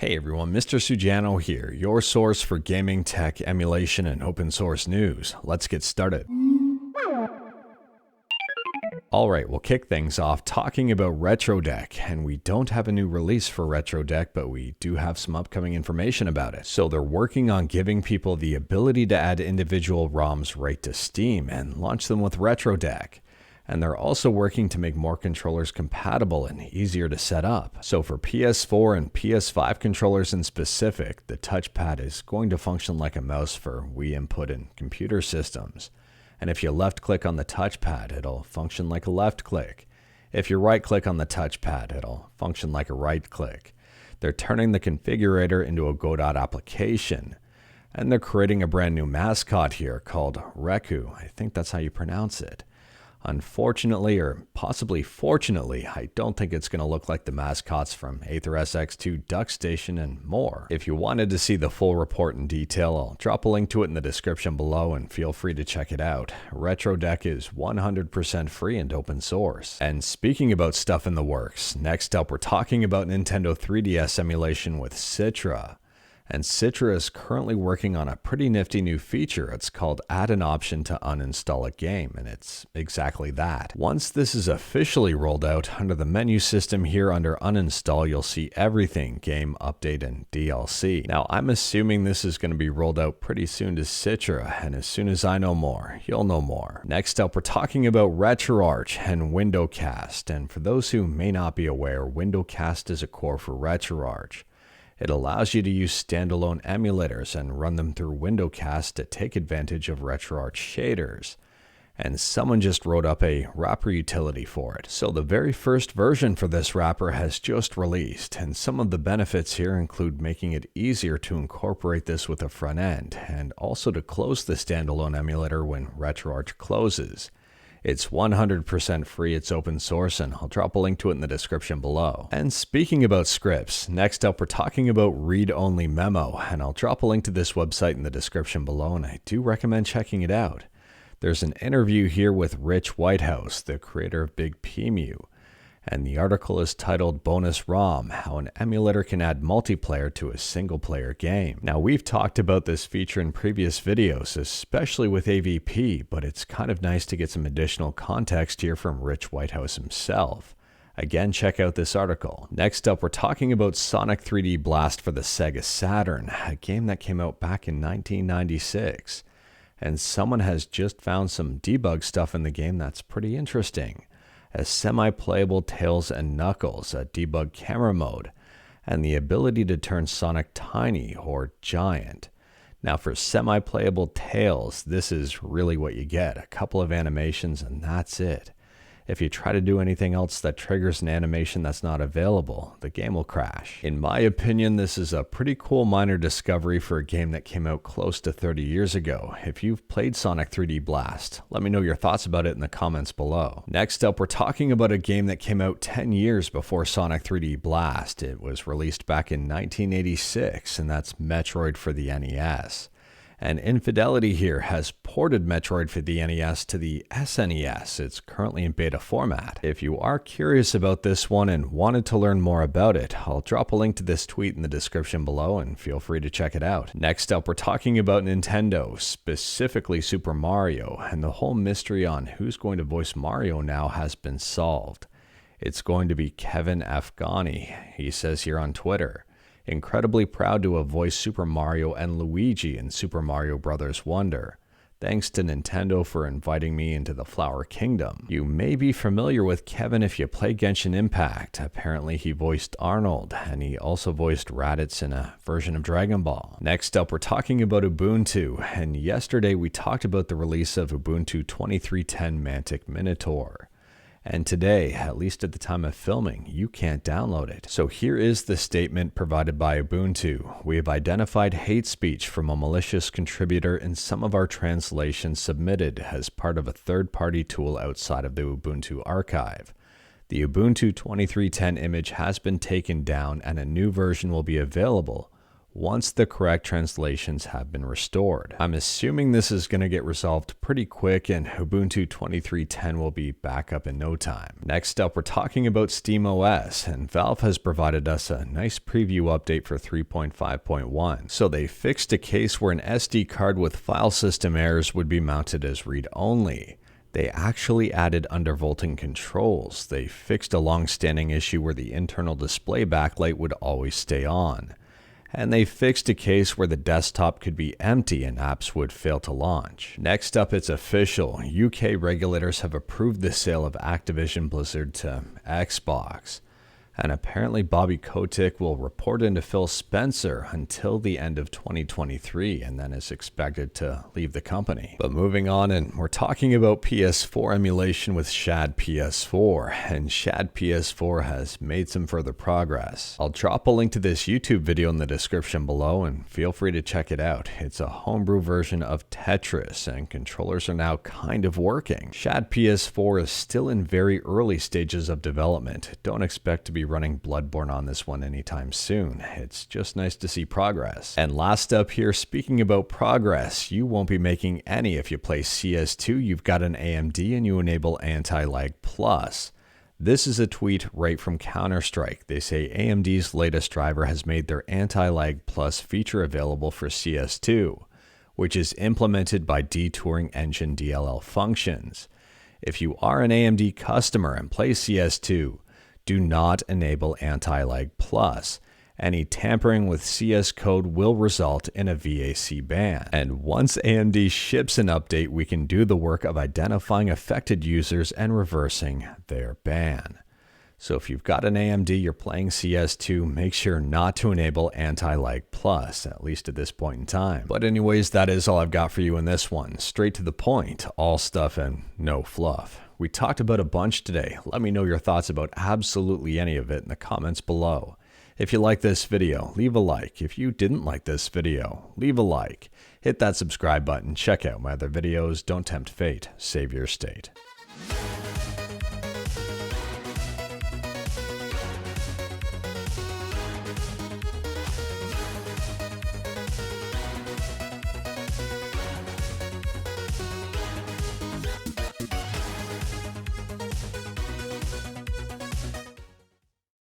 Hey everyone, Mr. Sujano here, your source for gaming, tech, emulation, and open source news. Let's get started. Alright, we'll kick things off talking about RetroDECK, and we don't have a new release for RetroDECK, but we do have some upcoming information about it. So they're working on giving people the ability to add individual ROMs right to Steam and launch them with RetroDECK. And they're also working to make more controllers compatible and easier to set up. So for PS4 and PS5 controllers in specific, the touchpad is going to function like a mouse for Wii input in computer systems. And if you left click on the touchpad, it'll function like a left click. If you right click on the touchpad, it'll function like a right click. They're turning the configurator into a Godot application. And they're creating a brand new mascot here called Reku. I think that's how you pronounce it. Unfortunately, or possibly fortunately, I don't think it's going to look like the mascots from Aether SX2, Duck Station, and more. If you wanted to see the full report in detail, I'll drop a link to it in the description below and feel free to check it out. RetroDECK is 100% free and open source. And speaking about stuff in the works, next up we're talking about Nintendo 3DS emulation with Citra. And Citra is currently working on a pretty nifty new feature. It's called Add an Option to Uninstall a Game, and it's exactly that. Once this is officially rolled out, under the menu system here under Uninstall, you'll see everything, game, update, and DLC. Now, I'm assuming this is going to be rolled out pretty soon to Citra, and as soon as I know more, you'll know more. Next up, we're talking about RetroArch and WindowCast, and for those who may not be aware, WindowCast is a core for RetroArch. It allows you to use standalone emulators and run them through WindowCast to take advantage of RetroArch shaders. And someone just wrote up a wrapper utility for it. So the very first version for this wrapper has just released, and some of the benefits here include making it easier to incorporate this with a front end, and also to close the standalone emulator when RetroArch closes. It's 100% free, it's open source, and I'll drop a link to it in the description below. And speaking about scripts, next up we're talking about read-only Memo, and I'll drop a link to this website in the description below, and I do recommend checking it out. There's an interview here with Rich Whitehouse, the creator of BigPEmu, and the article is titled Bonus ROM, How an Emulator Can Add Multiplayer to a Single-Player Game. Now, we've talked about this feature in previous videos, especially with AVP, but it's kind of nice to get some additional context here from Rich Whitehouse himself. Again, check out this article. Next up, we're talking about Sonic 3D Blast for the Sega Saturn, a game that came out back in 1996. And someone has just found some debug stuff in the game that's pretty interesting. As semi-playable Tails and Knuckles, a debug camera mode, and the ability to turn Sonic tiny or giant. Now for semi-playable Tails, this is really what you get, a couple of animations and that's it. If you try to do anything else that triggers an animation that's not available, the game will crash. In my opinion, this is a pretty cool minor discovery for a game that came out close to 30 years ago. If you've played Sonic 3D Blast, let me know your thoughts about it in the comments below. Next up, we're talking about a game that came out 10 years before Sonic 3D Blast. It was released back in 1986, and that's Metroid for the NES. And Infidelity here has ported Metroid for the NES to the SNES. It's currently in beta format. If you are curious about this one and wanted to learn more about it, I'll drop a link to this tweet in the description below and feel free to check it out. Next up, we're talking about Nintendo, specifically Super Mario, and the whole mystery on who's going to voice Mario now has been solved. It's going to be Kevin Afghani, he says here on Twitter. Incredibly proud to have voiced Super Mario and Luigi in Super Mario Bros. Wonder. Thanks to Nintendo for inviting me into the Flower Kingdom. You may be familiar with Kevin if you play Genshin Impact. Apparently he voiced Arnold, and he also voiced Raditz in a version of Dragon Ball. Next up, we're talking about Ubuntu, and yesterday we talked about the release of Ubuntu 23.10 Mantic Minotaur. And today, at least at the time of filming, you can't download it. So here is the statement provided by Ubuntu. We have identified hate speech from a malicious contributor in some of our translations submitted as part of a third-party tool outside of the Ubuntu archive. The Ubuntu 23.10 image has been taken down and a new version will be available once the correct translations have been restored. I'm assuming this is going to get resolved pretty quick and Ubuntu 23.10 will be back up in no time. Next up, we're talking about SteamOS, and Valve has provided us a nice preview update for 3.5.1. So they fixed a case where an SD card with file system errors would be mounted as read-only. They actually added undervolting controls. They fixed a long-standing issue where the internal display backlight would always stay on. And they fixed a case where the desktop could be empty and apps would fail to launch. Next up, it's official. UK regulators have approved the sale of Activision Blizzard to Xbox. And apparently Bobby Kotick will report into Phil Spencer until the end of 2023 and then is expected to leave the company. But moving on, and we're talking about PS4 emulation with SHADPS4, and SHADPS4 has made some further progress. I'll drop a link to this YouTube video in the description below and feel free to check it out. It's a homebrew version of Tetris and controllers are now kind of working. SHADPS4 is still in very early stages of development. Don't expect to be running Bloodborne on this one anytime soon. It's just nice to see progress. And last up here, speaking about progress, you won't be making any if you play CS2, you've got an AMD and you enable Anti Lag Plus. This is a tweet right from Counter-Strike. They say AMD's latest driver has made their Anti Lag Plus feature available for CS2, which is implemented by detouring engine DLL functions. If you are an AMD customer and play CS2, do not enable Anti Lag Plus. Any tampering with CS code will result in a VAC ban. And once AMD ships an update, we can do the work of identifying affected users and reversing their ban. So if you've got an AMD, you're playing CS2, make sure not to enable Anti Lag Plus, at least at this point in time. But anyways, that is all I've got for you in this one. Straight to the point, all stuff and no fluff. We talked about a bunch today. Let me know your thoughts about absolutely any of it in the comments below. If you like this video, leave a like. If you didn't like this video, leave a like. Hit that subscribe button. Check out my other videos. Don't tempt fate. Save your state.